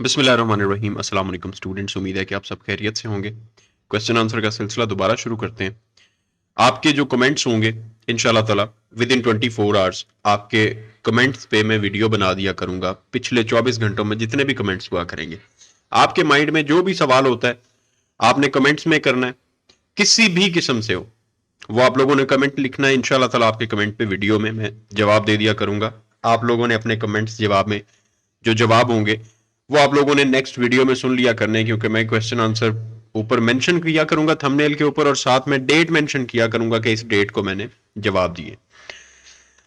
बिस्मिल्लाहिर्रहमानिर्रहीम। अस्सलाम वालेकुम स्टूडेंट्स, उम्मीद है कि आप सब खैरियत से होंगे। क्वेश्चन आंसर का सिलसिला दोबारा शुरू करते हैं। आपके जो कमेंट्स होंगे इंशाल्लाह ताला विद इन 24 आवर्स आपके कमेंट्स पे मैं वीडियो बना दिया करूंगा। पिछले 24 घंटों में जितने भी कमेंट्स हुआ करेंगे, आपके माइंड में जो भी सवाल होता है आपने कमेंट्स में करना है, किसी भी किस्म से हो वो आप लोगों ने कमेंट लिखना है। इंशाल्लाह ताला आपके कमेंट पे वीडियो में मैं जवाब दे दिया करूंगा। आप लोगों ने अपने कमेंट्स जवाब में जो जवाब होंगे वो आप लोगों ने नेक्स्ट वीडियो में सुन लिया करने, क्योंकि मैं क्वेश्चन आंसर ऊपर मेंशन किया करूंगा थंबनेल के ऊपर, और साथ में डेट मेंशन किया करूंगा कि इस डेट को मैंने जवाब दिए।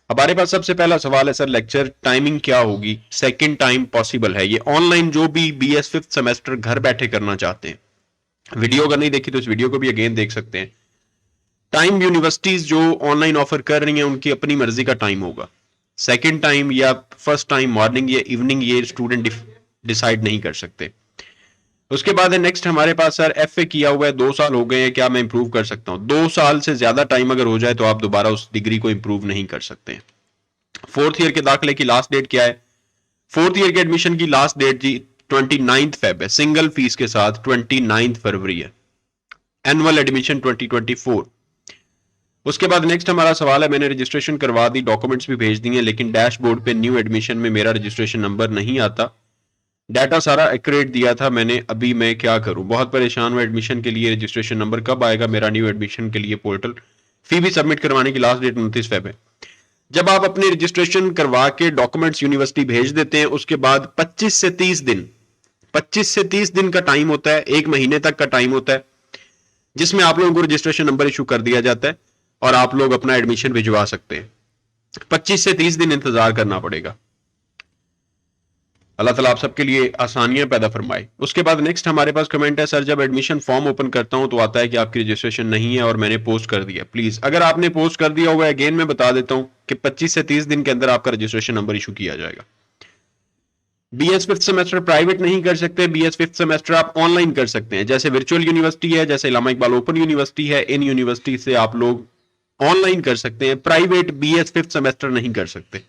हमारे पास सबसे पहला सवाल है, सर लेक्चर टाइमिंग क्या होगी? सेकंड टाइम पॉसिबल है? ये ऑनलाइन जो भी बीएस फिफ्थ सेमेस्टर घर बैठे करना चाहते हैं, वीडियो अगर नहीं देखी तो इस वीडियो को भी अगेन देख सकते हैं। टाइम यूनिवर्सिटीज जो ऑनलाइन ऑफर कर रही हैं उनकी अपनी मर्जी का टाइम होगा। सेकंड टाइम या फर्स्ट टाइम मॉर्निंग या इवनिंग ये स्टूडेंट डिसाइड नहीं कर सकते। उसके बाद है नेक्स्ट हमारे पास, सर एफए किया हुआ है 2 साल हो गए हैं, क्या मैं इंप्रूव कर सकता हूं? 2 साल से ज्यादा टाइम अगर हो जाए तो आप दोबारा उस डिग्री को इंप्रूव नहीं कर सकते। फोर्थ ईयर के दाखिले की लास्ट डेट क्या है? फोर्थ ईयर के एडमिशन की लास्ट डेट जी 29 फेब है, सिंगल फीस के साथ 29 फरवरी है। Annual admission 2024। उसके बाद नेक्स्ट हमारा सवाल है, मैंने रजिस्ट्रेशन करवा दी, डॉक्यूमेंट्स भी भेज दिए, लेकिन डैशबोर्ड पे न्यू एडमिशन में मेरा रजिस्ट्रेशन नंबर नहीं आता। डाटा सारा एक्यूरेट दिया था मैंने, अभी मैं क्या करूं? बहुत परेशान हूं एडमिशन के लिए, रजिस्ट्रेशन नंबर कब आएगा मेरा न्यू एडमिशन के लिए पोर्टल? फी भी सबमिट करवाने की लास्ट डेट 29 फेब है। जब आप अपने रजिस्ट्रेशन करवा के डॉक्यूमेंट्स यूनिवर्सिटी भेज देते हैं, उसके बाद 25 से 30 दिन का टाइम होता है, 1 महीने तक का टाइम होता है, जिसमें आप लोगों को रजिस्ट्रेशन नंबर इशू कर दिया जाता है और आप लोग अपना एडमिशन भिजवा सकते हैं। 25 से 30 दिन इंतजार करना पड़ेगा। अल्लाह ताला आप सबके लिए आसानियां पैदा फरमाए। उसके बाद नेक्स्ट हमारे पास कमेंट है, सर जब एडमिशन फॉर्म ओपन करता हूं तो आता है कि आपकी रजिस्ट्रेशन नहीं है और मैंने पोस्ट कर दिया। प्लीज अगर आपने पोस्ट कर दिया हुआ है, अगेन मैं बता देता हूं कि 25 से 30 दिन के अंदर आपका रजिस्ट्रेशन नंबर इशू किया जाएगा। बीएस फिफ्थ सेमेस्टर प्राइवेट नहीं कर सकते, बीएस फिफ्थ सेमेस्टर आप ऑनलाइन कर सकते हैं, जैसे वर्चुअल यूनिवर्सिटी है, जैसे इलामा इकबाल ओपन यूनिवर्सिटी है, इन यूनिवर्सिटी से आप लोग ऑनलाइन कर सकते हैं। प्राइवेट बीएस फिफ्थ सेमेस्टर नहीं कर सकते।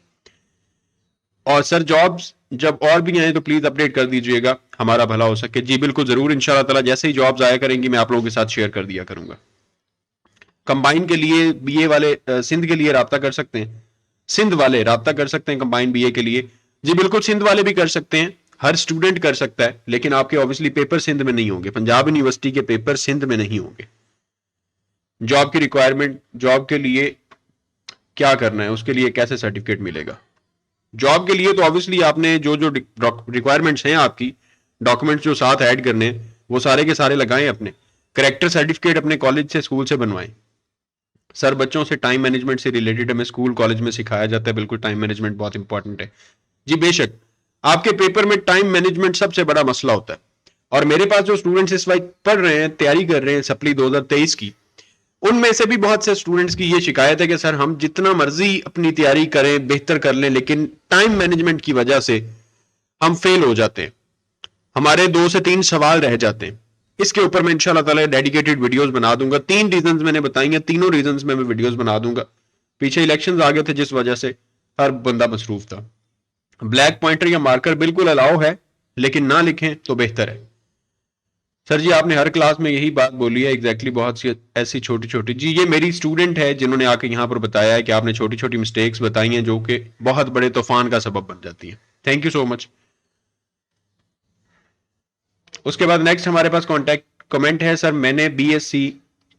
और सर जॉब्स जब और भी आए तो प्लीज अपडेट कर दीजिएगा, हमारा भला हो सके। जी बिल्कुल जरूर, इंशाल्लाह ताला जैसे ही जॉब्स आया करेंगी मैं आप लोगों के साथ शेयर कर दिया करूंगा। कंबाइन के लिए बीए वाले सिंध के लिए राब्ता कर सकते हैं, सिंध वाले राब्ता कर सकते हैं कंबाइन बीए के लिए। जी बिल्कुल, सिंध वाले भी कर सकते हैं, हर स्टूडेंट कर सकता है, लेकिन आपके ऑब्वियसली पेपर सिंध में नहीं होंगे, पंजाब यूनिवर्सिटी के पेपर सिंध में नहीं होंगे। जॉब की रिक्वायरमेंट, जॉब के लिए क्या करना है, उसके लिए कैसे सर्टिफिकेट मिलेगा? जॉब के लिए तो ऑब्वियसली आपने जो जो रिक्वायरमेंट्स हैं आपकी, डॉक्यूमेंट्स जो साथ ऐड करने हैं वो सारे के सारे लगाएं अपने। करेक्टर सर्टिफिकेट अपने कॉलेज से स्कूल से बनवाएं। सर बच्चों से टाइम मैनेजमेंट से रिलेटेड हमें स्कूल कॉलेज में सिखाया जाता है, बिल्कुल टाइम मैनेजमेंट बहुत इंपॉर्टेंट है। जी बेशक, आपके पेपर में टाइम मैनेजमेंट सबसे बड़ा मसला होता है। और मेरे पास जो स्टूडेंट्स इस वक्त पढ़ रहे हैं, तैयारी कर रहे हैं सप्ली 2023 की, उनमें से भी बहुत से स्टूडेंट्स की ये शिकायत है कि सर हम जितना मर्जी अपनी तैयारी करें, बेहतर कर लें, लेकिन टाइम मैनेजमेंट की वजह से हम फेल हो जाते हैं, हमारे 2 से 3 सवाल रह जाते हैं। इसके ऊपर मैं इंशाल्लाह ताला डेडिकेटेड वीडियोस बना दूंगा। 3 रीजंस मैंने बताई हैं, तीनों रीजंस में मैं वीडियोस बना दूंगा। पीछे इलेक्शंस आ गए थे जिस वजह से हर बंदा मसरूफ था। ब्लैक पॉइंटर या मार्कर बिल्कुल अलाउ है, लेकिन ना लिखें तो बेहतर है। सर जी आपने हर क्लास में यही बात बोली है, एग्जैक्टली बहुत सी ऐसी छोटी छोटी। जी ये मेरी स्टूडेंट है जिन्होंने आके यहाँ पर बताया है कि आपने छोटी छोटी मिस्टेक्स बताई हैं जो कि बहुत बड़े तूफान का सबब बन जाती हैं। Thank you so much. उसके बाद नेक्स्ट हमारे पास कॉन्टेक्ट कमेंट है, सर मैंने बीएससी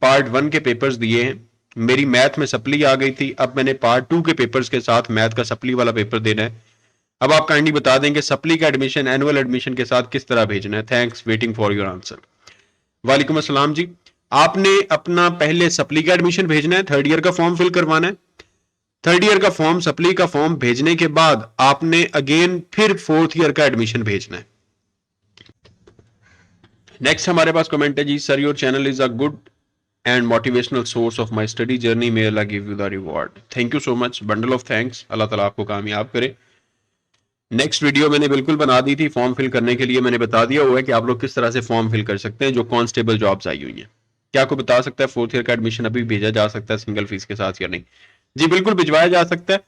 पार्ट 1 के पेपर्स दिए हैं, मेरी मैथ में सप्ली आ गई थी, अब मैंने पार्ट 2 के पेपर्स के साथ मैथ का सप्ली वाला पेपर देना है। अब आप काइंडली बता देंगे सप्ली का एडमिशन एनुअल एडमिशन के साथ किस तरह भेजना है? Thanks, waiting for your answer. वालेकुम अस्सलाम जी, आपने अपना पहले सप्ली का एडमिशन भेजना है, थर्ड ईयर का फॉर्म फिल करवाना है। थर्ड ईयर का फॉर्म, सप्ली का फॉर्म भेजने के बाद आपने अगेन फिर फोर्थ ईयर का एडमिशन भेजना है। नेक्स्ट हमारे पास कमेंट है जी, sir your channel is a good and motivational source of my study journey, may Allah give you the reward. Thank you so much, bundle of thanks, Allah ताला आपको कामयाब करे। नेक्स्ट वीडियो मैंने बिल्कुल बना दी थी फॉर्म फिल करने के लिए, मैंने बता दिया हुआ है कि आप लोग किस तरह से फॉर्म फिल कर सकते हैं जो कांस्टेबल जॉब्स आई हुई हैं। क्या आपको बता सकता है फोर्थ ईयर का एडमिशन अभी भेजा जा सकता है सिंगल फीस के साथ या नहीं? जी बिल्कुल भिजवाया जा सकता है।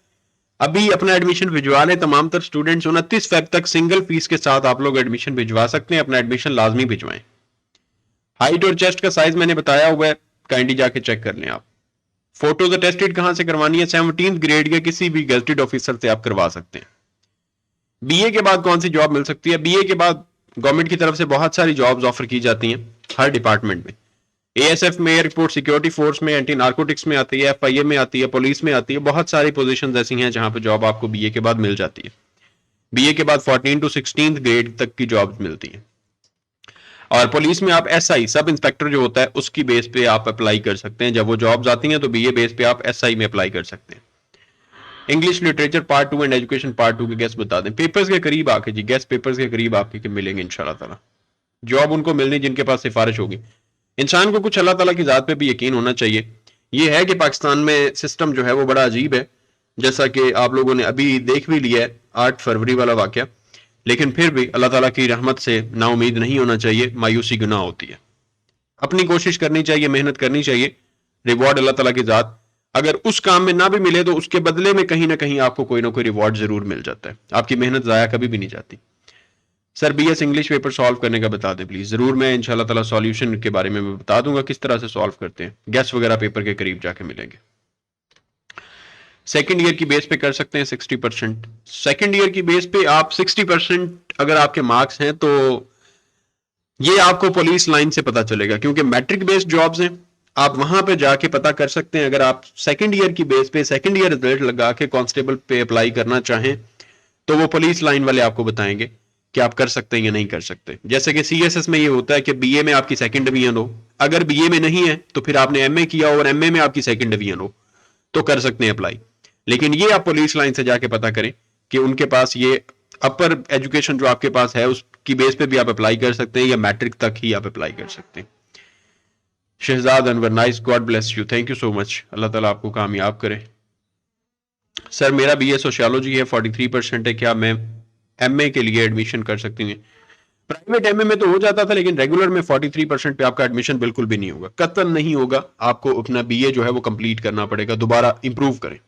अभी अपना एडमिशन भिजवा लें तमाम तर स्टूडेंट्स। 29 फेब तक सिंगल फीस के साथ आप लोग एडमिशन भिजवा सकते हैं। अपना एडमिशन लाजमी भिजवाएं। हाइट और चेस्ट का साइज मैंने बताया हुआ है, काइंडली जाके चेक कर लें। आप फोटोज अटेस्टेड कहां से करवानी है? 17th ग्रेड के किसी भी गेजेटेड ऑफिसर से आप करवा सकते हैं। बीए के बाद कौन सी जॉब मिल सकती है? बीए के बाद गवर्नमेंट की तरफ से बहुत सारी जॉब्स ऑफर की जाती हैं हर डिपार्टमेंट में। एएसएफ में, रिपोर्ट सिक्योरिटी फोर्स में, एंटी नार्कोटिक्स में आती है, एफआईए में आती है, पुलिस में आती है। बहुत सारी पोजीशंस ऐसी हैं जहां पर जॉब आपको बीए के बाद मिल जाती है। बीए के बाद 14 to 16th ग्रेड तक की जॉब्स मिलती हैं। और पुलिस में आप एसआई सब इंस्पेक्टर जो होता है उसकी बेस पे आप अप्लाई कर सकते हैं। जब वो जॉब्स आती हैं तो बीए बेस पे आप एसआई में अप्लाई कर सकते हैं। English literature part 2 and education part 2 के गेस्ट बता दें। पेपर्स के करीब आके जी, गेस्ट पेपर्स के करीब आपके मिलेंगे इंशाल्लाह ताला। जॉब उनको मिलनी जिनके पास सिफारिश होगी। इंसान को कुछ अल्लाह ताला की जात पे भी यकीन होना चाहिए। ये है कि पाकिस्तान में सिस्टम जो है वो बड़ा अजीब है, जैसा कि आप लोगों ने अभी देख भी लिया है 8 फरवरी वाला वाकया। लेकिन फिर भी अल्लाह ताला की रहमत से नाउमीद नहीं होना चाहिए, मायूसी गुनाह होती है। अपनी कोशिश करनी चाहिए, मेहनत करनी चाहिए। रिवॉर्ड अल्लाह ताला की जात, अगर उस काम में ना भी मिले तो उसके बदले में कहीं ना कहीं आपको कोई ना कोई रिवॉर्ड जरूर मिल जाता है। आपकी मेहनत जाया कभी भी नहीं जाती। Sir BS English paper solve करने का बता दें प्लीज। जरूर, मैं इंशाल्लाह ताला सॉल्यूशन के बारे में मैं बता दूंगा किस तरह से सॉल्व करते हैं। गेस्ट वगैरह पेपर के करीब जाके मिलेंगे। सेकंड ईयर की बेस पे कर सकते हैं 60%। सेकंड ईयर की बेस पे आप 60% अगर आपके मार्क्स हैं तो ये आपको पुलिस लाइन से पता चलेगा, क्योंकि मैट्रिक बेस्ड जॉब्स हैं। आप वहां पे जाके पता कर सकते हैं। अगर आप सेकंड ईयर की बेस पे सेकंड ईयर रिजल्ट लगा के कांस्टेबल पे अप्लाई करना चाहें तो वो पुलिस लाइन वाले आपको बताएंगे कि आप कर सकते हैं या नहीं कर सकते। जैसे कि सीएसएस में ये होता है कि बीए में आपकी सेकंड डिवीजन हो, अगर बीए में नहीं है तो फिर आपने एमए किया हो और एमए में आपकी सेकंड डिवीजन हो तो कर सकते हैं अप्लाई। लेकिन ये आप पुलिस लाइन से जाके पता करें कि उनके पास ये अपर एजुकेशन जो आपके पास है उसकी बेस पे भी आप अप्लाई कर सकते हैं या मैट्रिक तक ही आप अप्लाई कर सकते हैं। Shahzad Anwar, nice, God bless you, thank you so much, Allah ताला आपको कामयाब करे। सर मेरा बीए सोशियोलॉजी है, 43% है, क्या मैं एमए के लिए एडमिशन कर सकती हूँ? प्राइवेट एमए में तो हो जाता था, लेकिन रेगुलर में 43% पे आपका एडमिशन बिल्कुल भी नहीं होगा, कतई नहीं होगा। आपको अपना बीए जो है वो कंप्लीट करना पड़ेगा, दोबारा इंप्रूव करें।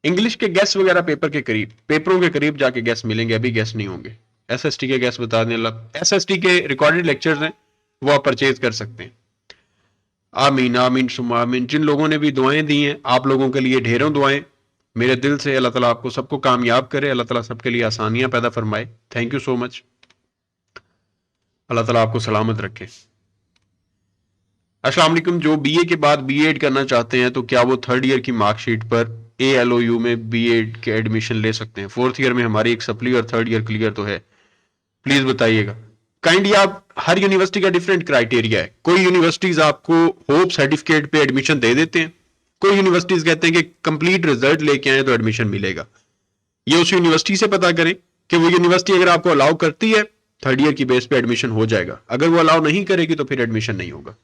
इंग्लिश के गेस्ट वगैरह पेपर के करीब, पेपरों के करीब जाके गेस्ट मिलेंगे, अभी गेस्ट नहीं होंगे। एसएसटी के गेस्ट बता दें। एसएसटी के रिकॉर्डेड लेक्चर्स हैं वो आप परचेज कर सकते हैं। आमीन आमीन सुम्मा आमीन। जिन लोगों ने भी दुआएं दी हैं आप लोगों के लिए ढेरों दुआएं। मेरे दिल से अल्लाह ताला आपको सबको कामयाब करे, अल्लाह ताला सबके लिए आसानियां पैदा फरमाए। Thank you so much, Allah ताला आपको सलामत रखे। अस्सलाम वालेकुम। जो बीए के बाद बीएड करना चाहते हैं तो क्या वो थर्ड ईयर की मार्कशीट पर ALOU में बीएड के एडमिशन ले सकते हैं? फोर्थ ईयर में हमारी एक सप्ली और थर्ड ईयर क्लियर तो है, प्लीज बताइएगा काइंडली। आप, हर यूनिवर्सिटी का डिफरेंट क्राइटेरिया है। कोई यूनिवर्सिटीज आपको होप सर्टिफिकेट पे एडमिशन दे देते हैं, कोई यूनिवर्सिटीज कहते हैं कि कंप्लीट रिजल्ट लेके आए तो एडमिशन मिलेगा। ये उस यूनिवर्सिटी से पता करें कि वो यूनिवर्सिटी अगर आपको अलाउ करती है थर्ड ईयर की बेस पे एडमिशन हो जाएगा, अगर वो अलाउ नहीं करेगी तो फिर एडमिशन नहीं होगा।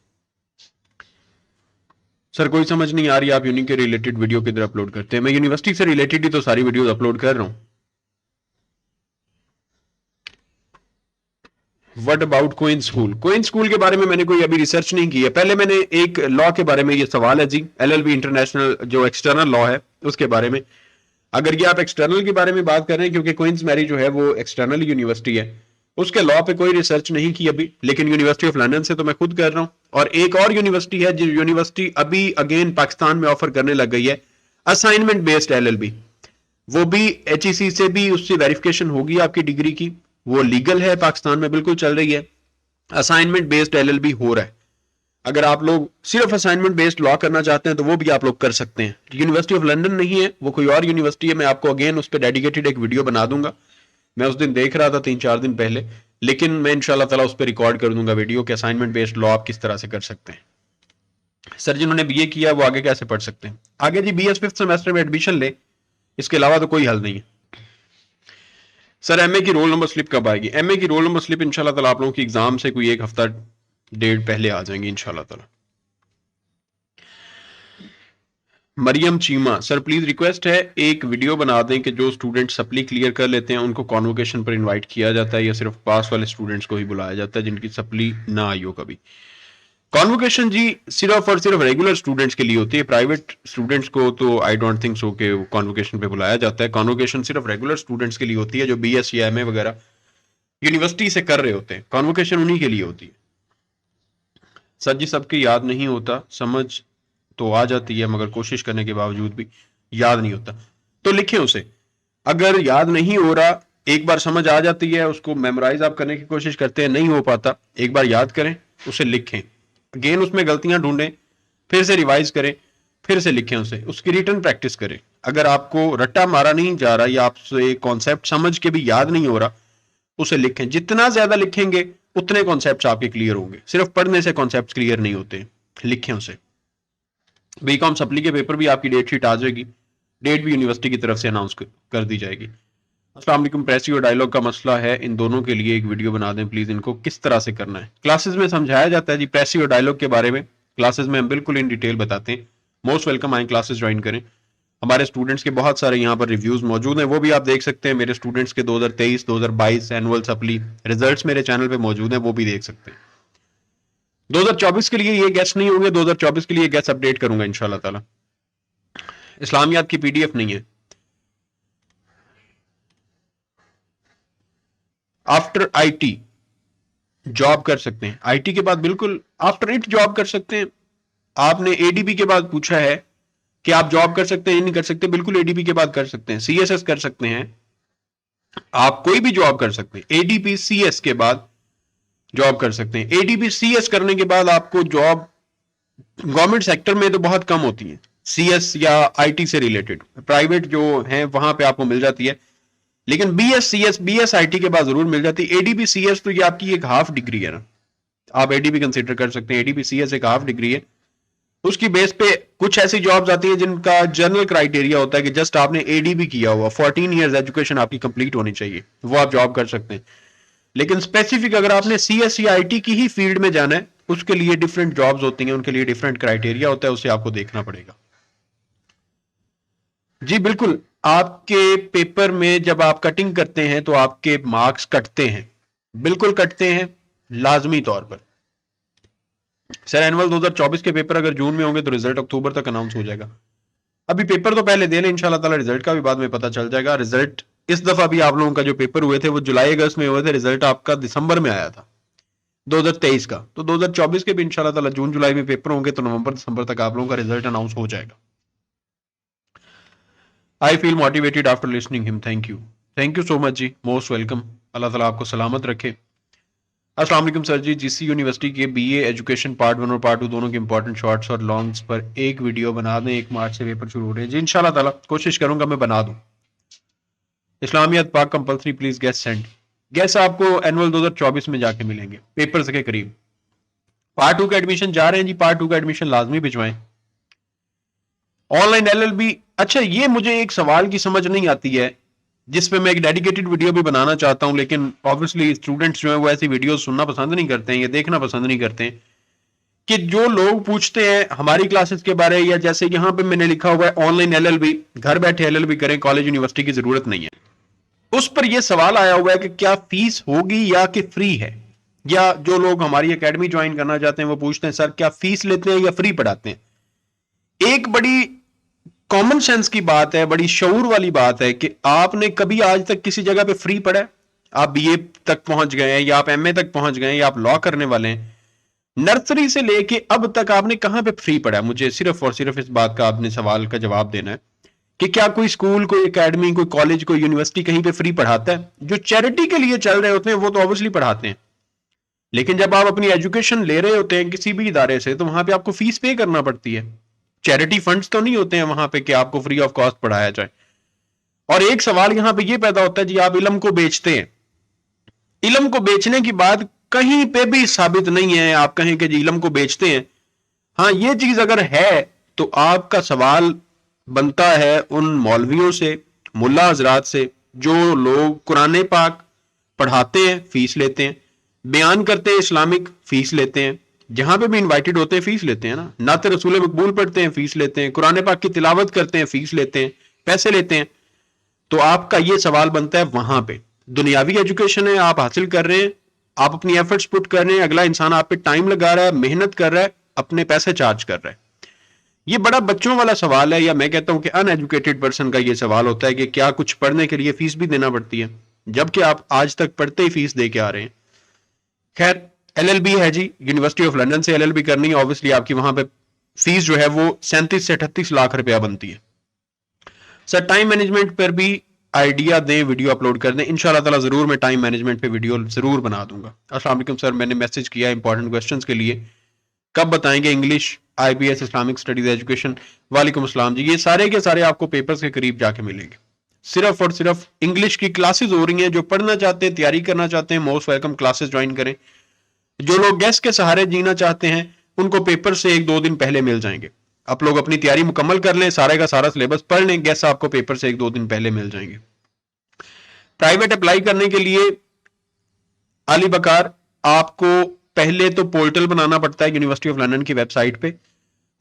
सर कोई समझ नहीं आ रही, आप यूनि के रिलेटेड वीडियो किधर अपलोड करते हैं? मैं यूनिवर्सिटी से रिलेटेड ही तो सारी वीडियोस अपलोड कर रहा हूं। What about queen school? Queen school के बारे में मैंने कोई अभी रिसर्च नहीं की है। पहले मैंने एक लॉ के बारे में, ये सवाल है जी, LLB इंटरनेशनल जो एक्सटर्नल लॉ है उसके बारे में। अगर ये आप एक्सटर्नल के बारे में बात कर रहे हैं, क्योंकि क्वींस मैरी जो है वो एक्सटर्नल यूनिवर्सिटी है, उसके लॉ पे कोई रिसर्च नहीं की अभी, लेकिन यूनिवर्सिटी ऑफ लंदन से तो मैं खुद कर रहा हूं। और एक और यूनिवर्सिटी है जो यूनिवर्सिटी अभी अगेन पाकिस्तान में ऑफर करने लग गई है, असाइनमेंट बेस्ड LLB। वो भी HEC से भी उससे वेरिफिकेशन होगी आपकी डिग्री की, वो लीगल है, पाकिस्तान में बिल्कुल चल रही है। असाइनमेंट बेस्ड LLB हो रहा है। अगर आप लोग सिर्फ असाइनमेंट बेस्ड लॉ करना चाहते हैं तो वो भी आप लोग कर सकते हैं। यूनिवर्सिटी ऑफ लंदन नहीं है, वो कोई और यूनिवर्सिटी है। मैं आपको अगेन उस पर डेडिकेटेड एक वीडियो बना दूंगा। मैं उस दिन देख रहा था 3-4 दिन पहले, लेकिन मैं इंशाल्लाह ताला उस पर रिकॉर्ड कर दूंगा वीडियो के असाइनमेंट बेस्ड लॉ आप किस तरह से कर सकते हैं। सर जिन्होंने बीए किया वो आगे कैसे पढ़ सकते हैं? आगे जी BS 5th सेमेस्टर में एडमिशन ले, इसके अलावा तो कोई हल नहीं है। सर एमए की रोल नंबर स्लिप कब आएगी? एमए की रोल नंबर स्लिप इंशाल्लाह ताला आप लोगों की एग्जाम से कोई एक हफ्ता डेढ़ पहले आ जाएंगी इंशाल्लाह ताला। Maryam Cheema, sir please request है एक वीडियो बना दें कि जो स्टूडेंट सप्ली क्लियर कर लेते हैं उनको कॉन्वोकेशन पर इनवाइट किया जाता है या सिर्फ पास वाले स्टूडेंट्स को ही बुलाया जाता है जिनकी सप्ली ना आई हो कभी? कॉन्वोकेशन जी सिर्फ और सिर्फ रेगुलर स्टूडेंट्स के लिए होती है, प्राइवेट स्टूडेंट्स को तो आई डोंट थिंक सो कि कॉन्वोकेशन पे बुलाया जाता है। कॉन्वोकेशन सिर्फ रेगुलर स्टूडेंट्स के लिए होती है जो बीएस या एमए वगैरह यूनिवर्सिटी से कर रहे होते हैं, कॉन्वोकेशन उन्हीं के लिए होती है। सर जी सबकी याद नहीं होता, समझ तो आ जाती है मगर कोशिश करने के बावजूद भी याद नहीं होता, तो लिखें उसे। अगर याद नहीं हो रहा, एक बार समझ आ जाती है, उसको मेमोराइज आप करने की कोशिश करते हैं, नहीं हो पाता, एक बार याद करें, उसे लिखें, अगेन उसमें गलतियां ढूंढें, फिर से रिवाइज करें, फिर से लिखें उसे, उसकी रिटर्न प्रैक्टिस करें। अगर आपको रट्टा मारा नहीं जा रहा या आपसे कॉन्सेप्ट समझ के भी याद नहीं हो रहा, उसे लिखें। जितना ज्यादा लिखेंगे उतने कॉन्सेप्ट्स आपके क्लियर होंगे, सिर्फ पढ़ने से कॉन्सेप्ट्स क्लियर नहीं होते, लिखें उसे। बीकॉम सप्ली के पेपर भी आपकी डेट शीट आ जाएगी, डेट भी यूनिवर्सिटी की तरफ से अनाउंस कर दी जाएगी। अस्सलाम वालेकुम, प्रेसिव और डायलॉग का मसला है, इन दोनों के लिए एक वीडियो बना दें प्लीज, इनको किस तरह से करना है। क्लासेस में समझाया जाता है जी प्रेसिव और डायलॉग के बारे में, क्लासेस में हम बिल्कुल इन डिटेल बताते हैं। मोस्ट वेलकम, आए क्लासेस ज्वाइन करें। हमारे स्टूडेंट्स के बहुत सारे यहाँ पर रिव्यूज मौजूद हैं, वो भी आप देख सकते हैं। मेरे स्टूडेंट्स के 2023 2022 एनुअल सप्ली रिजल्ट्स मेरे चैनल पे मौजूद हैं, वो भी देख सकते हैं। 2024 के लिए ये गेस्ट नहीं होंगे, 2024 के लिए गेस्ट अपडेट करूंगा इंशाल्लाह ताला। इस्लामियात की पीडीएफ नहीं है। आफ्टर आईटी जॉब कर सकते हैं, आईटी के बाद बिल्कुल आफ्टर इट जॉब कर सकते हैं। आपने एडीबी के बाद पूछा है कि आप जॉब कर सकते हैं या नहीं कर सकते, बिल्कुल एडीबी के बाद कर सकते हैं। सीएसएस कर सकते हैं, आप कोई भी जॉब कर सकते हैं। एडीपी सीएस के बाद जॉब कर सकते हैं। एडीपी सीएस करने के बाद आपको जॉब गवर्नमेंट सेक्टर में तो बहुत कम होती है, सीएस या आईटी से रिलेटेड, प्राइवेट जो है वहां पे आपको मिल जाती है, लेकिन बीएस सीएस बीएस आईटी के बाद जरूर मिल जाती है। एडीपी सीएस तो ये आपकी एक हाफ डिग्री है ना, आप एडीपी कंसीडर कर सकते हैं। एडीपी सीएस एक हाफ डिग्री है, उसकी बेस पे कुछ ऐसी जॉब्स आती हैं जिनका जनरल क्राइटेरिया होता है कि जस्ट आपने एडीबी किया हुआ, 14 इयर्स एजुकेशन आपकी कंप्लीट होनी चाहिए, वो आप जॉब कर सकते हैं। लेकिन स्पेसिफिक अगर आपने सीएस या आईटी की ही फील्ड में जाना है, उसके लिए डिफरेंट जॉब्स होती हैं, उनके लिए डिफरेंट क्राइटेरिया होता है, उसे आपको देखना पड़ेगा। जी बिल्कुल, आपके पेपर में जब आप कटिंग करते हैं तो आपके मार्क्स कटते हैं, बिल्कुल कटते हैं, लाजमी तौर पर। सर एनुअल 2024 के पेपर अगर जून में होंगे तो रिजल्ट अक्टूबर तक अनाउंस हो जाएगा। अभी पेपर तो पहले दे लें इंशाल्लाह ताला, रिजल्ट का भी बाद में पता चल जाएगा। रिजल्ट इस दफा भी आप लोगों का जो पेपर हुए थे वो जुलाई अगस्त में हुए थे, रिजल्ट आपका दिसंबर में आया था 2023 का, तो 2024 के भी इंशाल्लाह ताला जून जुलाई में पेपर होंगे, तो नवंबर दिसंबर तक आप लोगों का रिजल्ट अनाउंस हो जाएगा। I feel motivated after listening him, thank you so much जी, मोस्ट वेलकम, अल्लाह ताला आपको सलामत रखे। अस्सलाम वालेकुम सर जी, जीसी यूनिवर्सिटी के बीए एजुकेशन पार्ट 1 और पार्ट 2 दोनों के इंपॉर्टेंट शॉर्ट्स और लॉन्ग्स पर एक वीडियो बना दें, 1 मार्च से पेपर शुरू हो रहे हैं जी, इंशाल्लाह ताला कोशिश करूंगा मैं बना दूं। इस्लामियत Pak compulsory please guess send, guess आपको एनुअल 2024 में जाके मिलेंगे पेपर्स के करीब। पार्ट 2 का एडमिशन जा रहे हैं जी, पार्ट 2 का एडमिशन लाजमी भिजवाएं। ऑनलाइन एलएलबी, अच्छा ये मुझे एक सवाल की समझ नहीं आती है जिसपे मैं एक डेडिकेटेड वीडियो भी बनाना चाहता हूं, लेकिन ऑब्वियसली स्टूडेंट्स जो है वो ऐसी वीडियो सुनना पसंद नहीं करते हैं या देखना पसंद नहीं करते हैं, कि जो लोग पूछते हैं हमारी क्लासेस के बारे, या जैसे यहां पे मैंने लिखा हुआ है ऑनलाइन एलएलबी, घर बैठे एलएलबी करें, कॉलेज यूनिवर्सिटी की जरूरत नहीं है। उस पर यह सवाल आया हुआ है कि क्या फीस होगी या कि फ्री है, या जो लोग हमारी एकेडमी ज्वाइन करना चाहते हैं वो पूछते हैं सर क्या फीस लेते हैं या फ्री पढ़ाते हैं। एक बड़ी कॉमन सेंस की बात है, बड़ी शऊर वाली बात है कि आपने कभी आज तक किसी जगह पे फ्री पढ़ा है? आप बीए तक पहुंच गए हैं या आप एमए तक पहुंच गए हैं या आप लॉ करने वाले हैं, नर्सरी से लेके अब तक आपने कहां पे फ्री पढ़ा है? मुझे सिर्फ और सिर्फ इस बात का आपने सवाल का जवाब देना है कि क्या कोई स्कूल, कोई एकेडमी, कोई कॉलेज, कोई यूनिवर्सिटी कहीं पे फ्री पढ़ाता है? जो चैरिटी के लिए चल रहे होते हैं वो तो ऑब्वियसली पढ़ाते हैं, लेकिन जब आप अपनी एजुकेशन ले रहे होते हैं किसी भी इदारे से तो वहां पे आपको फीस पे करना पड़ती है। चैरिटी फंड्स तो नहीं होते हैं वहां पे कि आपको फ्री ऑफ कॉस्ट पढ़ाया जाए। और एक सवाल यहां पे ये पैदा होता है जी आप इल्म को बेचते हैं, इल्म को बेचने की बात कहीं पे भी साबित नहीं है, आप कहें कि जी इल्म को बेचते हैं। हाँ ये चीज अगर है तो आपका सवाल बनता है उन मौलवियों से, मुल्ला हजरात से, जो लोग कुरान पाक पढ़ाते हैं फीस लेते हैं, बयान करते हैं इस्लामिक फीस लेते हैं, जहां पे भी इनवाइटेड होते हैं फीस लेते हैं ना, नाते रसूल मकबूल पढ़ते हैं फीस लेते हैं, कुरान पाक की तिलावत करते हैं फीस लेते हैं, पैसे लेते हैं। तो आपका ये सवाल बनता है वहां पे दुनियावी एजुकेशन है आप हासिल कर रहे हैं, आप अपनी एफर्ट्स पुट कर रहे हैं, अगला इंसान आप पे टाइम लगा रहा है, मेहनत कर रहा है, अपने पैसे चार्ज कर रहा है। ये बड़ा बच्चों वाला सवाल है, या मैं कहता हूं कि अनएजुकेटेड पर्सन का ये सवाल होता है कि क्या कुछ पढ़ने के लिए फीस भी देना पड़ती है, जबकि आप आज तक पढ़ते ही फीस दे के आ रहे हैं। खैर, एलएलबी है जी, यूनिवर्सिटी ऑफ लंदन से एलएलबी करनी है, ऑब्वियसली आपकी वहां पे फीस जो है वो 37 से 38 लाख रुपया बनती है। सर टाइम मैनेजमेंट पर भी आइडिया दें, वीडियो अपलोड कर दें। इंशाल्लाह ताला जरूर मैं टाइम मैनेजमेंट पे वीडियो जरूर बना दूंगा। अस्सलाम वालेकुम सर, मैंने मैसेज किया इंपॉर्टेंट क्वेश्चंस के लिए, कब बताएंगे English, IBS, Islamic studies, education. वालेकुम अस्सलाम जी, ये सारे के सारे आपको पेपर्स के करीब जाके मिलेंगे। सिर्फ और सिर्फ इंग्लिश की क्लासेस हो रही हैं, जो पढ़ना चाहते हैं, तैयारी करना चाहते हैं, मोस्ट वेलकम, क्लासेस ज्वाइन करें। जो लोग गैस के सहारे जीना चाहते हैं उनको पेपर से 1-2 दिन पहले मिल जाएंगे। आप लोग अपनी तैयारी मुकम्मल कर लें, सारे का सारा सिलेबस पढ़ लें, गैस आपको पेपर से 1-2 दिन पहले मिल जाएंगे। प्राइवेट अप्लाई करने के लिए अली बकार, आपको पहले तो पोर्टल बनाना पड़ता है यूनिवर्सिटी ऑफ लंदन की वेबसाइट पे,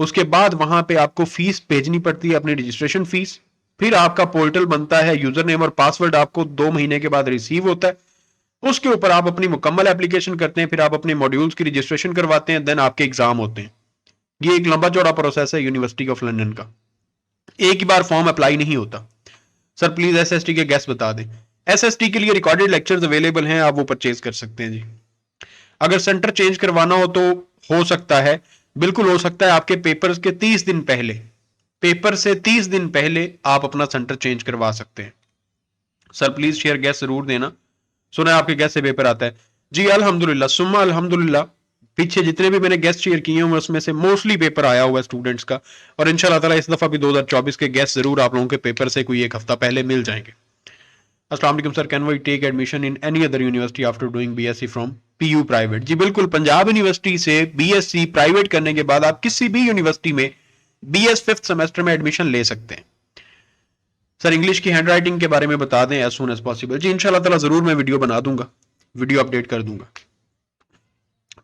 उसके बाद वहां पे आपको फीस भेजनी पड़ती है, अपनी रजिस्ट्रेशन फीस। फिर आपका पोर्टल बनता है, यूजर नेम और पासवर्ड आपको 2 महीने के बाद रिसीव होता है। उसके ऊपर आप अपनी मुकम्मल एप्लीकेशन करते हैं, फिर आप अपने मॉड्यूल्स की रजिस्ट्रेशन करवाते हैं, देन आपके एग्जाम होते हैं। ये एक लंबा चौड़ा प्रोसेस है यूनिवर्सिटी ऑफ लंदन का, एक ही बार फॉर्म अप्लाई नहीं होता। सर प्लीज एसएसटी के गेस्ट बता दें। एसएसटी के लिए रिकॉर्डेड लेक्चर्स अवेलेबल हैं, आप वो परचेज कर सकते हैं जी। अगर सेंटर चेंज करवाना हो सकता है, बिल्कुल हो सकता है। आपके पेपर्स के 30 दिन पहले, पेपर से 30 दिन पहले आप अपना सेंटर चेंज करवा सकते हैं। सर प्लीज शेयर गैस जरूर देना, सुना आपके गैस से पेपर आता है जी। अल्हम्दुलिल्लाह सुम्मा अल्हम्दुलिल्लाह, पीछे जितने भी मैंने गेस्ट शेयर किए हैं उसमें से मोस्टली पेपर आया हुआ है स्टूडेंट्स का, और इंशाल्लाह ताला इस दफा भी 2024 के गेस्ट जरूर आप लोगों के पेपर से कोई एक हफ्ता पहले मिल जाएंगे। अस्सलाम वालेकुम sir, can we take admission in any other university after doing BSc from PU private? जी बिल्कुल, पंजाब यूनिवर्सिटी से बीएससी प्राइवेट करने के बाद आप किसी भी यूनिवर्सिटी में बीएस 5th सेमेस्टर में एडमिशन ले सकते हैं। सर इंग्लिश की हैंडराइटिंग के बारे में बता दें एज सून एज पॉसिबल। जी इंशाल्लाह ताला जरूर मैं वीडियो बना दूंगा, वीडियो अपडेट कर दूंगा।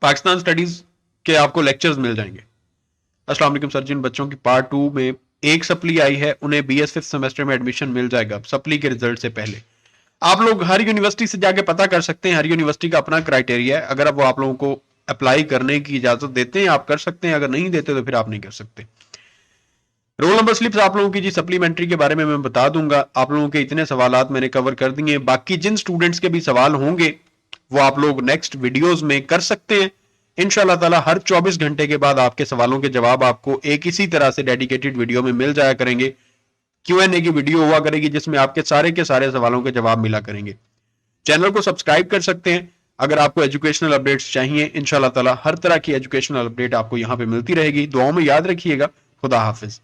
पाकिस्तान स्टडीज के आपको लेक्चर्स मिल जाएंगे। अस्सलाम वालेकुम सर, जिन बच्चों की पार्ट 2 में एक सप्ली आई है उन्हें बीएस 5th सेमेस्टर में एडमिशन मिल जाएगा सप्ली के रिजल्ट से पहले। आप लोग हर यूनिवर्सिटी से जाके पता कर सकते हैं, हर यूनिवर्सिटी का अपना क्राइटेरिया है। अगर अब वो आप लोगों को अप्लाई करने की इजाजत देते हैं आप कर सकते हैं, अगर नहीं देते तो फिर आप नहीं कर सकते। रोल नंबर स्लिप्स आप लोगों की जी सप्लीमेंट्री के बारे में मैं बता दूंगा। आप लोगों के इतने सवालात मैंने कवर कर दिए, बाकी जिन स्टूडेंट्स के भी सवाल होंगे वो आप लोग नेक्स्ट वीडियोस में कर सकते हैं। इंशाल्लाह ताला हर 24 घंटे के बाद आपके सवालों के जवाब आपको एक इसी तरह से डेडिकेटेड वीडियो में मिल जाया करेंगे। Q&A की वीडियो हुआ करेगी जिसमें आपके सारे के सारे सवालों के जवाब मिला करेंगे। चैनल को सब्सक्राइब कर सकते हैं अगर आपको एजुकेशनल अपडेट्स चाहिए। इंशाल्लाह ताला हर तरह की एजुकेशनल अपडेट आपको यहाँ पे मिलती रहेगी। दुआओं में याद रखिएगा। खुदा हाफिज।